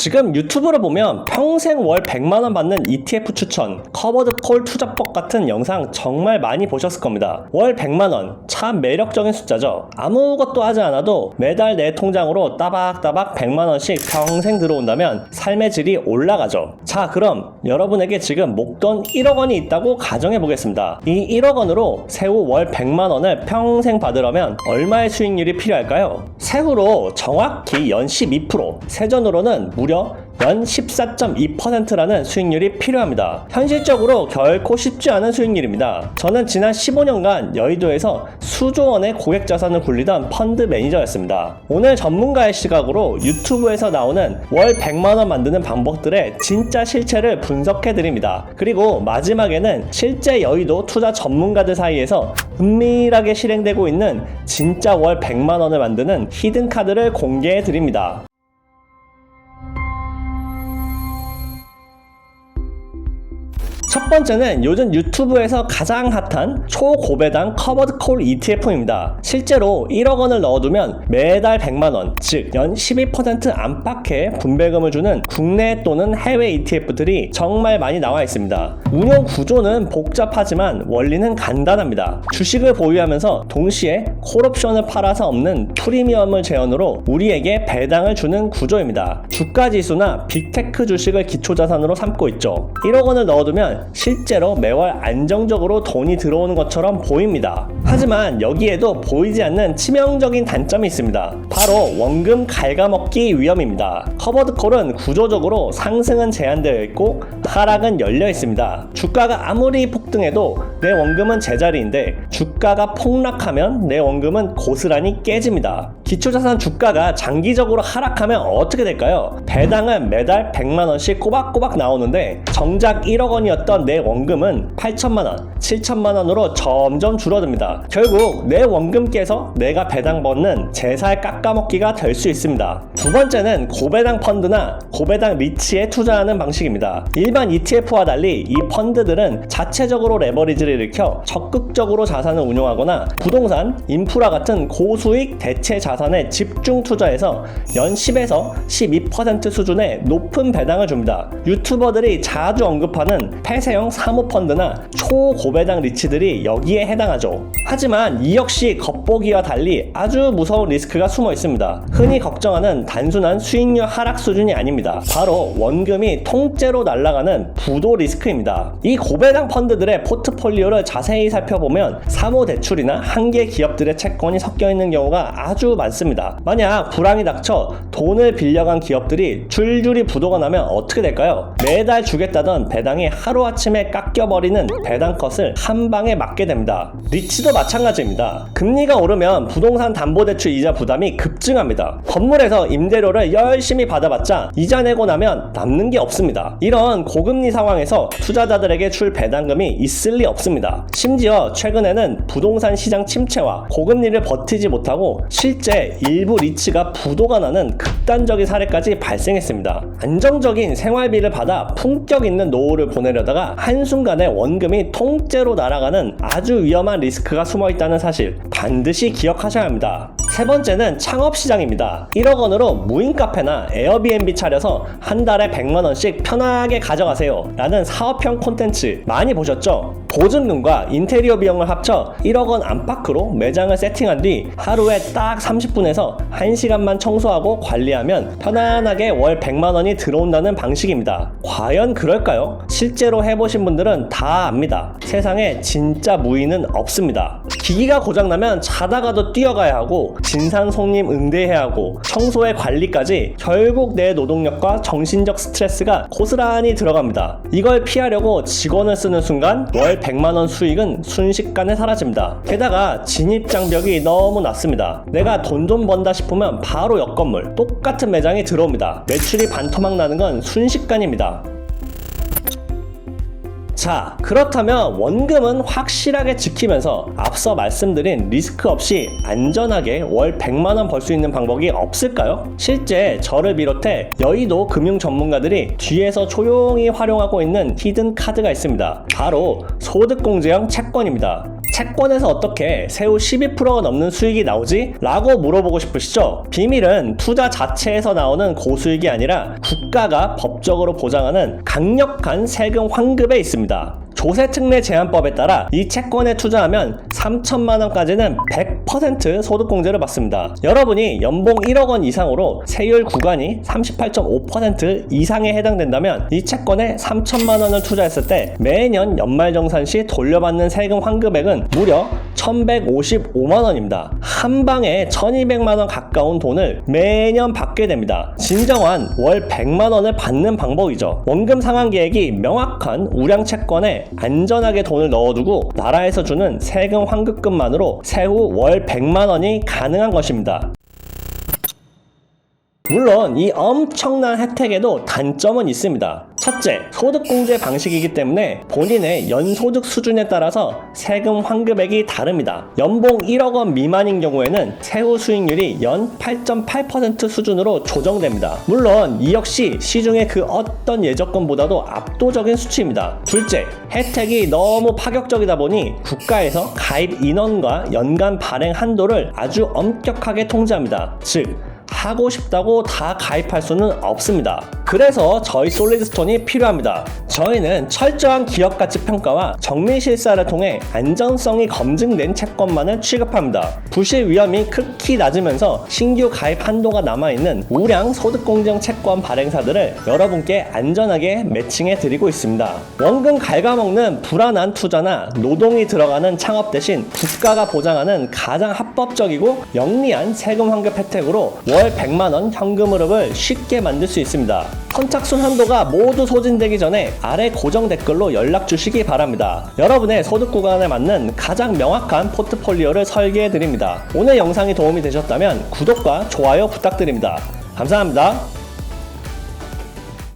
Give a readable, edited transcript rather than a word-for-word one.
지금 유튜브로 보면 평생 월 100만원 받는 ETF 추천, 커버드 콜 투자법 같은 영상 정말 많이 보셨을 겁니다. 월 100만원, 참 매력적인 숫자죠. 아무것도 하지 않아도 매달 내 통장으로 따박따박 100만원씩 평생 들어온다면 삶의 질이 올라가죠. 자, 그럼 여러분에게 지금 목돈 1억원이 있다고 가정해보겠습니다. 이 1억원으로 세후 월 100만원을 평생 받으려면 얼마의 수익률이 필요할까요? 세후로 정확히 연 12%, 세전으로는 무려 연 14.2%라는 수익률이 필요합니다. 현실적으로 결코 쉽지 않은 수익률입니다. 저는 지난 15년간 여의도에서 수조 원의 고객 자산을 굴리던 펀드 매니저였습니다. 오늘 전문가의 시각으로 유튜브에서 나오는 월 100만원 만드는 방법들의 진짜 실체를 분석해드립니다. 그리고 마지막에는 실제 여의도 투자 전문가들 사이에서 은밀하게 실행되고 있는 진짜 월 100만원을 만드는 히든 카드를 공개해드립니다. 첫 번째는 요즘 유튜브에서 가장 핫한 초고배당 커버드 콜 ETF입니다. 실제로 1억원을 넣어두면 매달 100만원, 즉 연 12% 안팎의 분배금을 주는 국내 또는 해외 ETF들이 정말 많이 나와 있습니다. 운용 구조는 복잡하지만 원리는 간단합니다. 주식을 보유하면서 동시에 콜옵션을 팔아서 얻는 프리미엄을 재현으로 우리에게 배당을 주는 구조입니다. 주가지수나 빅테크 주식을 기초자산으로 삼고 있죠. 1억원을 넣어두면 실제로 매월 안정적으로 돈이 들어오는 것처럼 보입니다. 하지만 여기에도 보이지 않는 치명적인 단점이 있습니다. 바로 원금 갉아먹기 위험입니다. 커버드콜은 구조적으로 상승은 제한되어 있고 하락은 열려 있습니다. 주가가 아무리 폭등해도 내 원금은 제자리인데 주가가 폭락하면 내 원금은 고스란히 깨집니다. 기초자산 주가가 장기적으로 하락하면 어떻게 될까요? 배당은 매달 100만원씩 꼬박꼬박 나오는데 정작 1억원이었던 내 원금은 8천만원, 7천만원으로 점점 줄어듭니다. 결국 내 원금 깨서 내가 배당 받는 제살 깎아먹기가 될 수 있습니다. 두 번째는 고배당 펀드나 고배당 리츠에 투자하는 방식입니다. 일반 ETF와 달리 이 펀드들은 자체적으로 레버리지를 일으켜 적극적으로 자산을 운용하거나 부동산, 인프라 같은 고수익 대체 자산에 집중 투자해서 연 10에서 12% 수준의 높은 배당을 줍니다. 유튜버들이 자주 언급하는 폐쇄형 사모펀드나 초고배당 리츠들이 여기에 해당하죠. 하지만 이 역시 겉보기와 달리 아주 무서운 리스크가 숨어 있습니다. 흔히 걱정하는 단순한 수익률 하락 수준이 아닙니다. 바로 원금이 통째로 날아가는 부도 리스크입니다. 이 고배당 펀드들의 포트폴리오를 자세히 살펴보면 사모대출이나 한계 기업들의 채권이 섞여 있는 경우가 아주 많습니다. 만약 불황이 닥쳐 돈을 빌려간 기업들이 줄줄이 부도가 나면 어떻게 될까요? 매달 주겠다던 배당이 하루아침에 깎여버리는 배당컷을 한 방에 맞게 됩니다. 리츠도 마찬가지입니다. 금리가 오르면 부동산 담보대출 이자 부담이 급증합니다. 건물에서 임대료를 열심히 받아봤자 이자 내고 나면 남는 게 없습니다. 이런 고금리 상황에서 투자자들에게 줄 배당금이 있을 리 없습니다. 심지어 최근에는 부동산 시장 침체와 고금리를 버티지 못하고 실제 일부 리츠가 부도가 나는 극단적인 사례까지 발생했습니다. 안정적인 생활비를 받아 품격 있는 노후를 보내려다가 한순간에 원금이 통째로 날아가는 아주 위험한 리스크가 숨어있다는 사실 반드시 기억하셔야 합니다. 세 번째는 창업시장입니다. 1억원으로 무인 카페나 에어비앤비 차려서 한 달에 100만원씩 편하게 가져가세요 라는 사업형 콘텐츠 많이 보셨죠? 보증금과 인테리어 비용을 합쳐 1억원 안팎으로 매장을 세팅한 뒤 하루에 딱 30분에서 1시간만 청소하고 관리하면 편안하게 월 100만원이 들어온다는 방식입니다. 과연 그럴까요? 실제로 해보신 분들은 다 압니다. 세상에 진짜 무인은 없습니다. 기기가 고장나면 자다가도 뛰어가야 하고 진상 손님 응대해야 하고 청소의 관리까지 결국 내 노동력과 정신적 스트레스가 고스란히 들어갑니다. 이걸 피하려고 직원을 쓰는 순간 월 100만원 수익은 순식간에 사라집니다. 게다가 진입장벽이 너무 낮습니다. 내가 돈 좀 번다 싶으면 바로 옆 건물 똑같은 매장이 들어옵니다. 매출이 반토막 나는 건 순식간입니다. 자, 그렇다면 원금은 확실하게 지키면서 앞서 말씀드린 리스크 없이 안전하게 월 100만원 벌 수 있는 방법이 없을까요? 실제 저를 비롯해 여의도 금융 전문가들이 뒤에서 조용히 활용하고 있는 히든 카드가 있습니다. 바로 소득공제형 채권입니다. 채권에서 어떻게 세후 12%가 넘는 수익이 나오지? 라고 물어보고 싶으시죠? 비밀은 투자 자체에서 나오는 고수익이 아니라 국가가 법적으로 보장하는 강력한 세금 환급에 있습니다. 조세특례 제한법에 따라 이 채권에 투자하면 3천만 원까지는 100% 소득공제를 받습니다. 여러분이 연봉 1억 원 이상으로 세율 구간이 38.5% 이상에 해당된다면 이 채권에 3천만 원을 투자했을 때 매년 연말정산 시 돌려받는 세금 환급액은 무려 1155만 원입니다. 한 방에 1200만 원 가까운 돈을 매년 받게 됩니다. 진정한 월 100만 원을 받는 방법이죠. 원금 상환 계획이 명확한 우량 채권에 안전하게 돈을 넣어두고 나라에서 주는 세금 환급금만으로 세후 월 100만 원이 가능한 것입니다. 물론 이 엄청난 혜택에도 단점은 있습니다. 첫째, 소득공제 방식이기 때문에 본인의 연소득 수준에 따라서 세금 환급액이 다릅니다. 연봉 1억 원 미만인 경우에는 세후 수익률이 연 8.8% 수준으로 조정됩니다. 물론 이 역시 시중의 그 어떤 예적금보다도 압도적인 수치입니다. 둘째, 혜택이 너무 파격적이다 보니 국가에서 가입 인원과 연간 발행 한도를 아주 엄격하게 통제합니다. 즉, 하고 싶다고 다 가입할 수는 없습니다. 그래서 저희 솔리드스톤이 필요합니다. 저희는 철저한 기업가치 평가와 정밀실사를 통해 안전성이 검증된 채권만을 취급합니다. 부실 위험이 극히 낮으면서 신규 가입 한도가 남아있는 우량 소득공정 채권 발행사들을 여러분께 안전하게 매칭해 드리고 있습니다. 원금 갉아먹는 불안한 투자나 노동이 들어가는 창업 대신 국가가 보장하는 가장 합법적이고 영리한 세금 환급 혜택으로 월 100만원 현금 흐름을 쉽게 만들 수 있습니다. 선착순 한도가 모두 소진되기 전에 아래 고정 댓글로 연락 주시기 바랍니다. 여러분의 소득 구간에 맞는 가장 명확한 포트폴리오를 설계해 드립니다. 오늘 영상이 도움이 되셨다면 구독과 좋아요 부탁드립니다. 감사합니다.